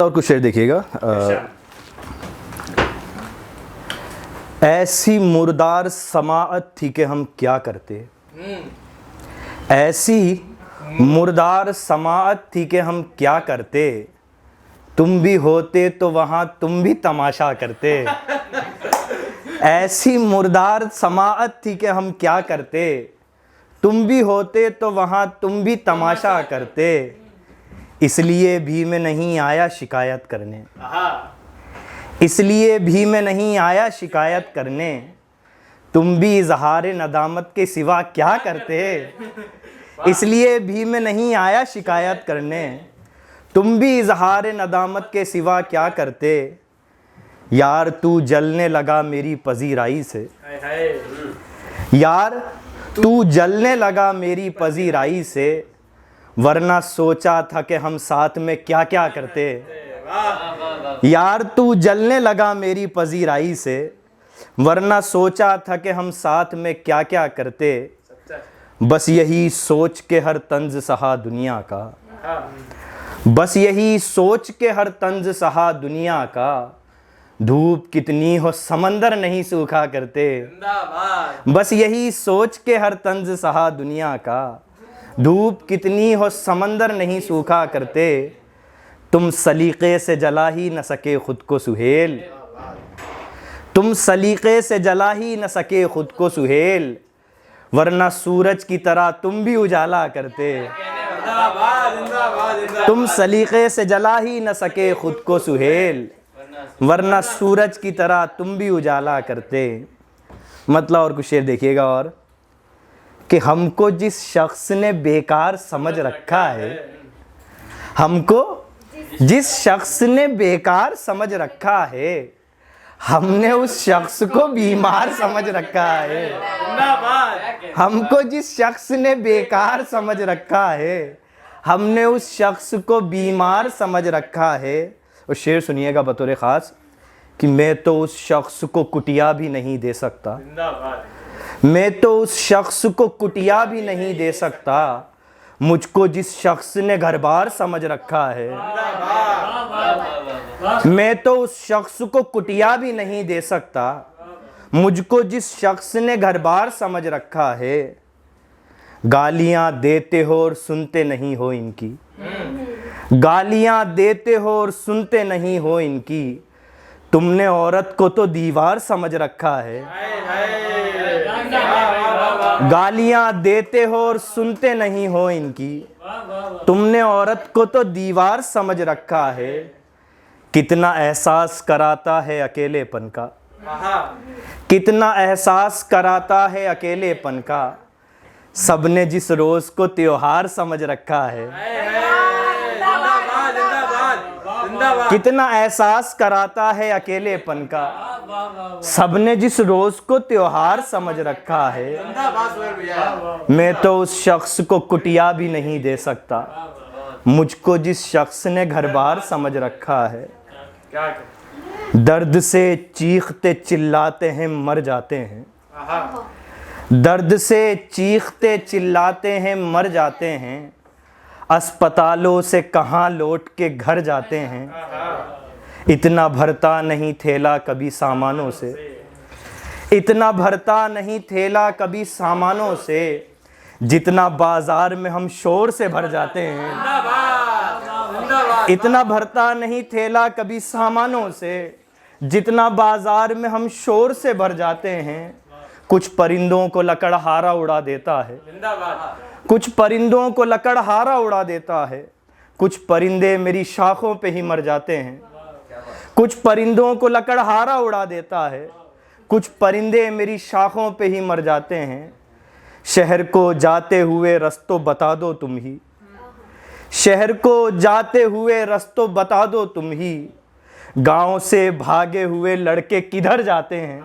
और कुछ शेर देखिएगा। ऐसी मुर्दार समाअत थी कि हम क्या करते, ऐसी मुर्दार समाअत थी कि हम क्या करते, तुम भी होते तो वहाँ तुम भी तमाशा करते। ऐसी मुर्दार समाअत थी कि हम क्या करते, तुम भी होते तो वहाँ तुम भी तमाशा करते। इसलिए भी मैं नहीं आया शिकायत करने, इसलिए भी मैं नहीं आया शिकायत करने, तुम भी इजहार नदामत के सिवा क्या करते। इसलिए भी मैं नहीं आया शिकायत करने, तुम भी इजहार नदामत के सिवा क्या करते। यार तू जलने लगा मेरी पजीराई से, यार तू जलने लगा मेरी पजीराई से, वरना सोचा था कि हम साथ में क्या क्या करते। यार तू जलने लगा मेरी पजीराई से, वरना सोचा था कि हम साथ में क्या क्या करते। बस यही सोच के हर तंज सहा दुनिया का, बस यही सोच के हर तंज सहा दुनिया का, धूप कितनी हो समंदर नहीं सूखा करते। बस यही सोच के हर तंज सहा दुनिया का, धूप कितनी हो समंदर नहीं सूखा करते। तुम सलीके से जला ही न सके खुद को सुहेल, तुम सलीके से जला ही न सके खुद को सुहेल, वरना सूरज की तरह तुम भी उजाला करते। तुम सलीके से जला ही न सके खुद को सुहेल, वरना सूरज की तरह तुम भी उजाला करते। मतलब और कुछ शेर देखिएगा और कि हमको जिस शख्स ने बेकार समझ रखा है, हमको जिस शख्स ने बेकार समझ रखा है, हमने उस शख्स को बीमार समझ रखा है। हमको जिस शख्स ने बेकार समझ रखा है, हमने उस शख्स को बीमार समझ रखा है। और शेर सुनिएगा बतौर ख़ास कि मैं तो उस शख्स को कुटिया भी नहीं दे सकता, मैं तो उस शख्स को कुटिया भी नहीं दे सकता, मुझको जिस शख्स ने घर बार समझ रखा है। मैं तो उस शख्स को कुटिया भी नहीं दे सकता, मुझको जिस शख्स ने घर बार समझ रखा है। गालियां देते हो और सुनते नहीं हो इनकी, गालियां देते हो और सुनते नहीं हो इनकी, तुमने औरत को तो दीवार समझ रखा है। गालियां देते हो और सुनते नहीं हो इनकी, तुमने औरत को तो दीवार समझ रखा है। कितना एहसास कराता है अकेलेपन का, कितना एहसास कराता है अकेलेपन का, सबने जिस रोज को त्योहार समझ रखा है। कितना एहसास कराता है अकेलेपन का, सबने जिस रोज को त्योहार समझ रखा है। मैं तो उस शख्स को कुटिया भी नहीं दे सकता, मुझको जिस शख्स ने घर बार समझ रखा है। दर्द से चीखते चिल्लाते हैं मर जाते हैं, दर्द से चीखते चिल्लाते हैं मर जाते हैं, अस्पतालों से कहाँ लौट के घर जाते हैं। इतना भरता नहीं थैला कभी सामानों से, इतना भरता नहीं थैला कभी सामानों से, जितना बाजार में हम शोर से भर जाते हैं। इतना भरता नहीं थैला कभी सामानों से, जितना बाजार में हम शोर से भर जाते हैं। कुछ परिंदों को लकड़हारा उड़ा देता है, कुछ परिंदों को लकड़हारा उड़ा देता है, कुछ परिंदे मेरी शाखों पे ही मर जाते हैं। कुछ परिंदों को लकड़हारा उड़ा देता है, कुछ परिंदे मेरी शाखों पे ही मर जाते हैं। शहर को जाते हुए रस्तों बता दो तुम ही, शहर को जाते हुए रस्तों बता दो तुम ही, गांव से भागे हुए लड़के किधर जाते हैं।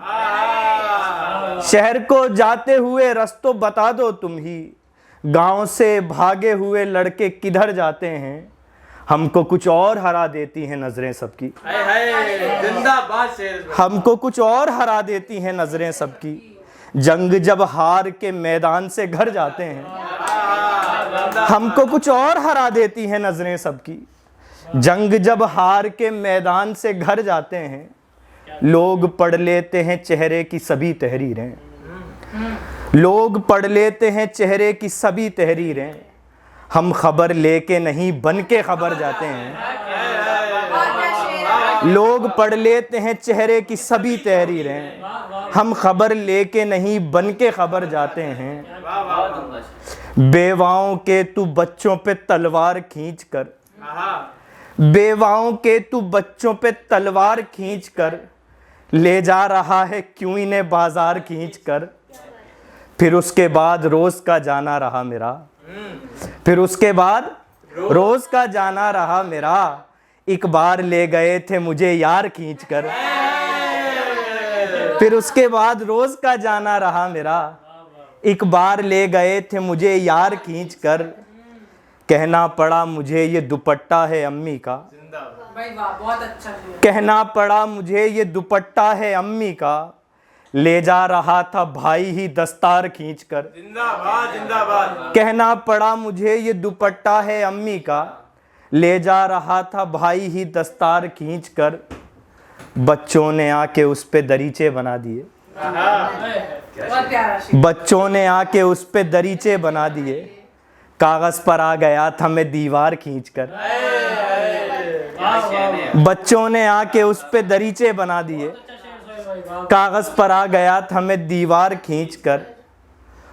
शहर को जाते हुए रस्तों बता दो तुम ही, गांव से भागे हुए लड़के किधर जाते हैं। हमको कुछ और हरा देती हैं नजरें सबकी, हमको कुछ और हरा देती हैं नजरें सबकी, जंग जब हार के मैदान से घर जाते हैं। हमको कुछ और हरा देती हैं नजरें सबकी, जंग जब हार के मैदान से घर जाते हैं, लोग पढ़ लेते हैं चेहरे की सभी तहरीरें। लोग पढ़ लेते हैं चेहरे की सभी तहरीरें, हम खबर लेके नहीं बन के खबर जाते हैं। लोग पढ़ लेते हैं चेहरे की सभी तहरीरें, हम खबर लेके नहीं बन के खबर जाते हैं। बेवाओं के तू बच्चों पे तलवार खींच कर, बेवाओं के तू बच्चों पे तलवार खींच कर, ले जा रहा है क्यों इन्हें बाजार खींच कर। फिर उसके बाद रोज का जाना रहा मेरा, फिर उसके बाद रोज का जाना रहा मेरा, एक बार ले गए थे मुझे यार खींच कर। फिर उसके बाद रोज का जाना रहा मेरा, एक बार ले गए थे मुझे यार खींच कर। कहना पड़ा मुझे ये दुपट्टा है अम्मी का, भाई वाह, बहुत अच्छा है। कहना पड़ा मुझे ये दुपट्टा है अम्मी का, ले जा रहा था भाई ही दस्तार खींच कर। जिंदाबाद जिंदाबाद। कहना पड़ा मुझे ये दुपट्टा है अम्मी का, ले जा रहा था भाई ही दस्तार खींच कर। बच्चों ने आके उस पे दरीचे बना दिए, बहुत प्यारा शेर। बच्चों ने आके उस पे दरीचे बना दिए, कागज पर आ गया था मैं दीवार खींच कर। बच्चों ने आके उस पे दरीचे बना दिए, कागज पर आ गया था मैं दीवार खींच कर।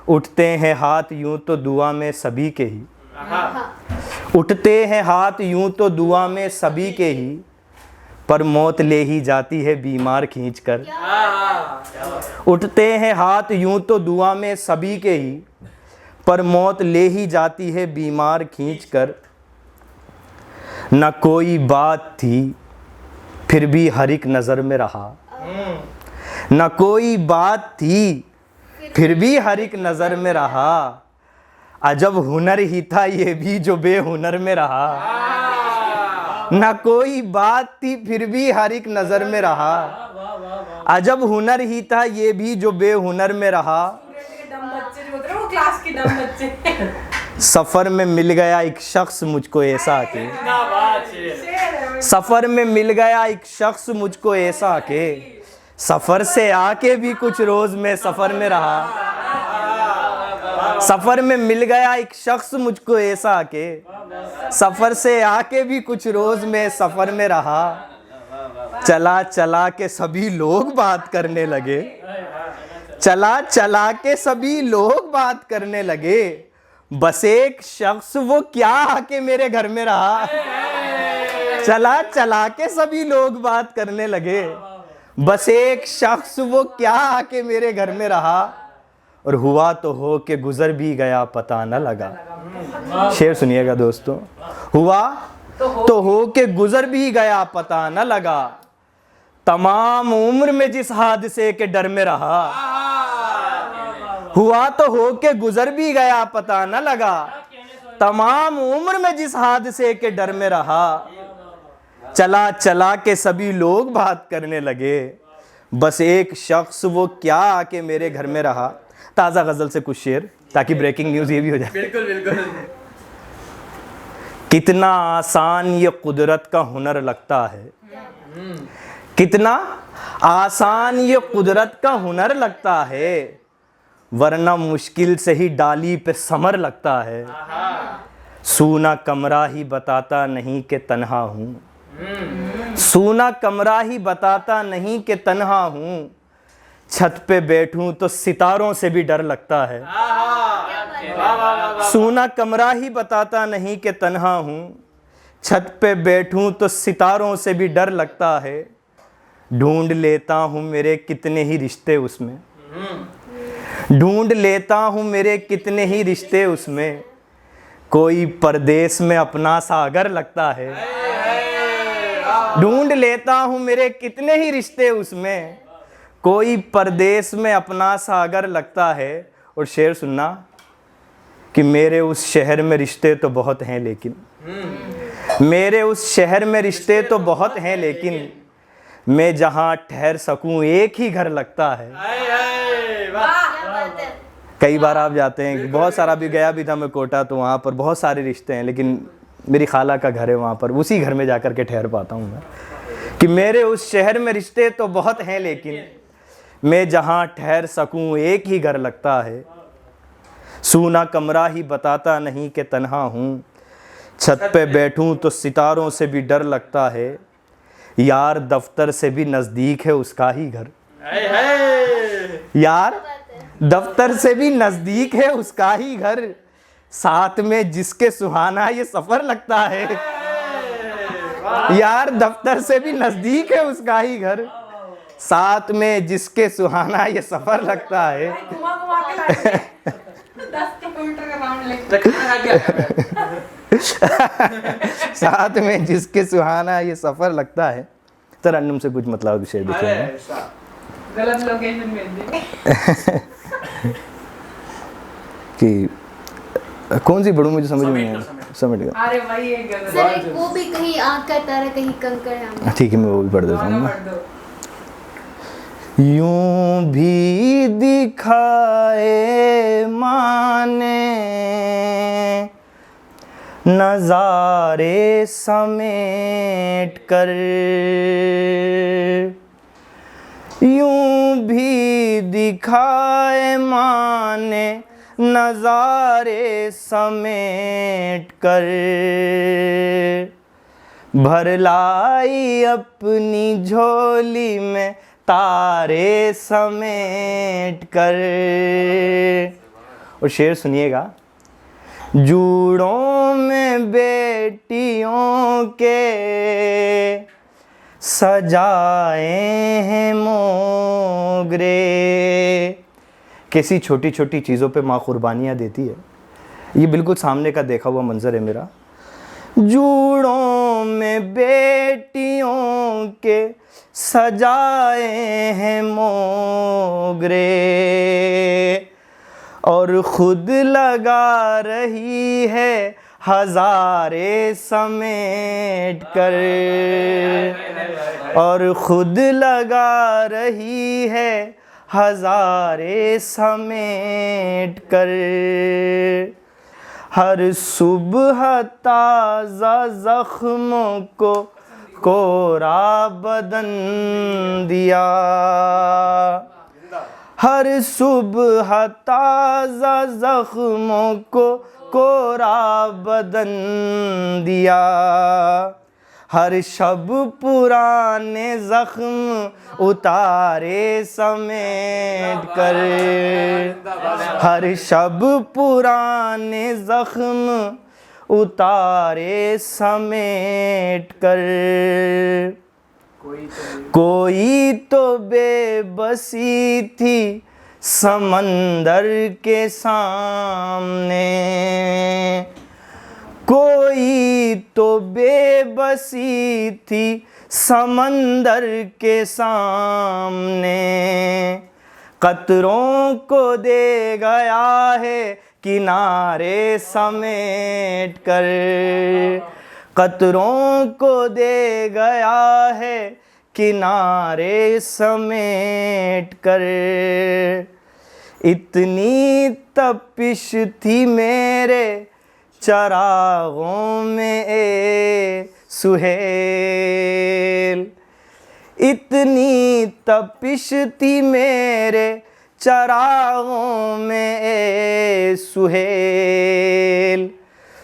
उठते हैं हाथ यूं तो दुआ में सभी के ही, उठते हैं हाथ यूं तो दुआ में सभी के ही, पर मौत ले ही जाती है बीमार खींच कर। उठते हैं हाथ यूं तो दुआ में सभी के ही, पर मौत ले ही जाती है बीमार खींच कर। न कोई बात थी फिर भी हर एक नज़र में रहा, न कोई बात थी फिर भी हर एक नज़र में रहा। अजब हुनर ही था ये भी जो बेहुनर में रहा। न कोई बात थी फिर भी हर एक नज़र में रहा। अजब हुनर ही था ये भी जो बेहुनर में रहा। डम बच्चे जो होते हैं वो क्लास के डम बच्चे। सफ़र में मिल गया एक शख्स मुझको ऐसा के, शेर है। सफ़र में मिल गया एक शख्स मुझको ऐसा के, सफ़र से आके भी कुछ रोज़ में सफ़र में रहा। सफ़र में मिल गया एक शख्स मुझको ऐसा के, सफ़र से आके भी कुछ रोज़ में सफ़र में रहा। चला चला के सभी लोग बात करने लगे, चला चला के सभी लोग बात करने लगे, बस एक शख्स वो क्या आके मेरे घर में रहा। चला चला के सभी लोग बात करने लगे, बस एक शख्स वो क्या आके मेरे घर में रहा। और हुआ तो हो के गुजर भी गया पता न लगा। शेर सुनिएगा दोस्तों, हुआ तो हो के गुजर भी गया पता न लगा, तमाम उम्र में जिस हादसे के डर में रहा। हुआ तो हो के गुजर भी गया पता न लगा, तमाम उम्र में जिस हादसे के डर में रहा। चला चला के सभी लोग बात करने लगे, बस एक शख्स वो क्या आके मेरे घर में रहा। ताज़ा गज़ल से कुछ शेर, ताकि ब्रेकिंग न्यूज़ ये भी हो जाए। बिल्कुल बिल्कुल। कितना आसान ये कुदरत का हुनर लगता है, कितना आसान ये कुदरत का हुनर लगता है, वरना मुश्किल से ही डाली पे समर लगता है। सूना कमरा ही बताता नहीं कि तन्हा हूँ, सूना कमरा ही बताता नहीं कि तन्हा हूँ, छत पे बैठूं तो सितारों से भी डर लगता है। सूना कमरा ही बताता नहीं कि तन्हा हूँ, छत पे बैठूं तो सितारों से भी डर लगता है। ढूंढ लेता हूँ मेरे कितने ही रिश्ते उसमें, ढूंढ लेता हूँ मेरे कितने ही रिश्ते उसमें, कोई परदेश में अपना सागर लगता है। ढूंढ लेता हूँ मेरे कितने ही रिश्ते उसमें, कोई परदेश में अपना सागर लगता है। और शेर सुनना कि मेरे उस शहर में रिश्ते तो बहुत हैं लेकिन, मेरे उस शहर में रिश्ते तो बहुत हैं लेकिन, मैं जहाँ ठहर सकूँ एक ही घर लगता है। कई बार आप जाते हैं, बहुत सारा भी गया भी था मैं कोटा, तो वहाँ पर बहुत सारे रिश्ते हैं, लेकिन मेरी खाला का घर है वहाँ पर, उसी घर में जाकर के ठहर पाता हूँ मैं। कि मेरे उस शहर में रिश्ते तो बहुत हैं, लेकिन मैं जहाँ ठहर सकूँ एक ही घर लगता है। सूना कमरा ही बताता नहीं कि तन्हा हूँ, छत पे बैठूँ तो सितारों से भी डर लगता है। यार दफ्तर से भी नज़दीक है उसका ही घर, यार दफ्तर से भी नज़दीक है उसका ही घर, साथ में जिसके सुहाना ये सफ़र लगता है। यार दफ्तर से भी नज़दीक है उसका ही घर, साथ में जिसके सुहाना ये सफ़र लगता है। घुमा घुमा के लाए 10 किलोमीटर का राउंड लेके। साथ में जिसके सुहाना ये सफ़र लगता है। तरन्नुम से कुछ मतलब शेर देखिए। गलत लोकेशन भेज दी। कि कौन सी पढ़ूं, मुझे समझ में नहीं आया। समेट गया। अरे भाई ये गलत सर एक वो भी कहीं आँख का तारा कहीं कंकड़ है। ठीक है, मैं वो भी पढ़ देता हूँ। पढ़ दो। यूं भी दिखाए माने नज़ारे समेट कर, यूं भी दिखाए माने नज़ारे समेट कर, भर लाई अपनी झोली में तारे समेट कर। और शेर सुनिएगा। जूड़ों में बेटियों के सजाए हैं मोगरे। कैसी छोटी छोटी चीज़ों पे माँ कुर्बानियाँ देती है। ये बिल्कुल सामने का देखा हुआ मंजर है मेरा। जूड़ों में बेटियों के सजाए हैं मोगरे, और खुद लगा रही है हज़ारे समेट कर, और खुद लगा रही है हज़ारे समेट कर। हर सुबह ताज़ा ज़ख्मों को कोरा बदन दिया, हर सुबह ताज़ा ज़ख्मों को कोरा बदन दिया, हर शब पुराने ज़ख्म उतारे समेट कर, हर शब पुराने ज़ख्म उतारे समेट कर। कोई तो बेबसी थी समंदर के सामने, कोई तो बेबसी थी समंदर के सामने, कतरों को दे गया है किनारे समेट कर, कतरों को दे गया है किनारे समेट कर। इतनी तपिश थी मेरे चरागों में ए सुहेल, इतनी तपिश थी मेरे चरागों में ए सुहेल,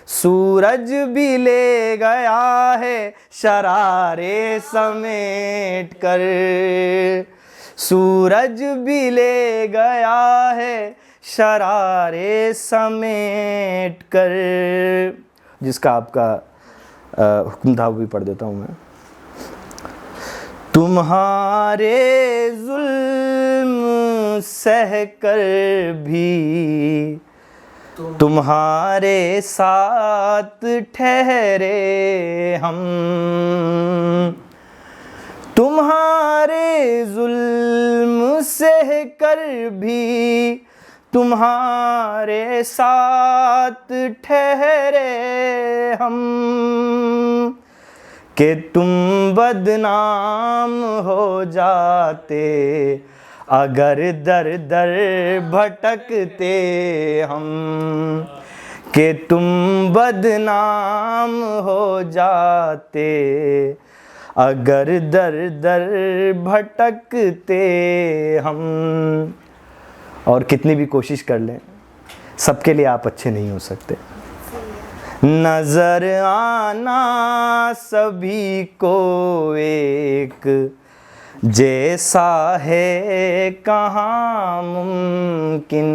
सूरज भी ले गया है शरारे समेट कर, सूरज भी ले गया है शरारे समेट कर। जिसका आपका हुक्म था वो भी पढ़ देता हूँ मैं। तुम्हारे जुल्म सह कर भी तुम्हारे साथ ठहरे हम, तुम्हारे जुल्म सह कर भी तुम्हारे साथ ठहरे हम, कि तुम बदनाम हो जाते अगर दर दर भटकते हम, कि तुम बदनाम हो जाते अगर दर दर भटकते हम। और कितनी भी कोशिश कर लें, सबके लिए आप अच्छे नहीं हो सकते। नजर आना सभी को एक जैसा है कहाँ मुमकिन।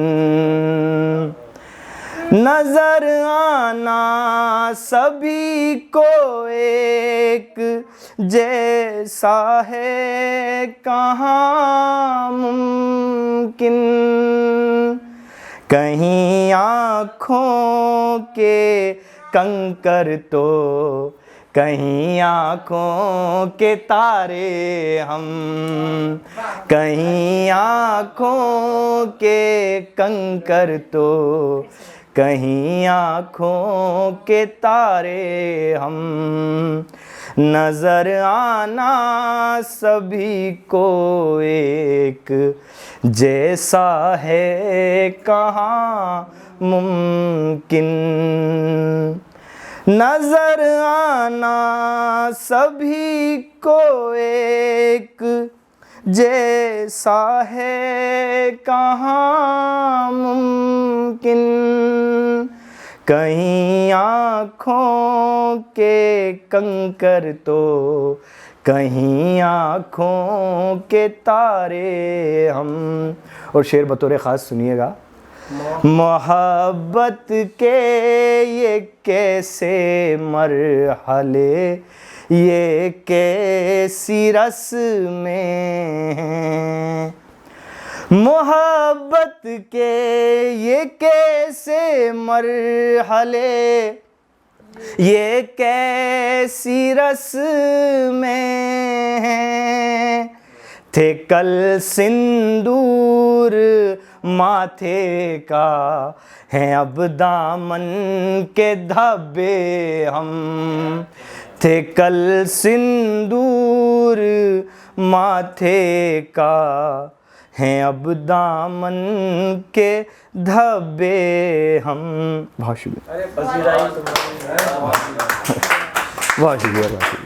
नजर आना सभी को एक जैसा है कहाँ मुमकिन। कहीं आँखों के कंकर तो कहीं आँखों के तारे हम। कहीं आँखों के कंकर तो कहीं आँखों के तारे हम। नजर आना सभी को एक जैसा है कहाँ मुमकिन। नजर आना सभी को एक जैसा है कहाँ मुमकिन। कहीं आँखों के कंकर तो कहीं आँखों के तारे हम। और शेर बतौर ख़ास सुनिएगा। मोहब्बत के ये कैसे मरहले ये कैसी रस्में हैं। मोहब्बत के ये कैसे मरहले ये कैसी रस्में हैं। थे कल सिंदूर माथे का हैं अब दामन के धब्बे हम। थे कल सिंदूर माथे का हैं अब दामन के धब्बे हम। बहुत शुक्रिया, बहुत शुक्रिया।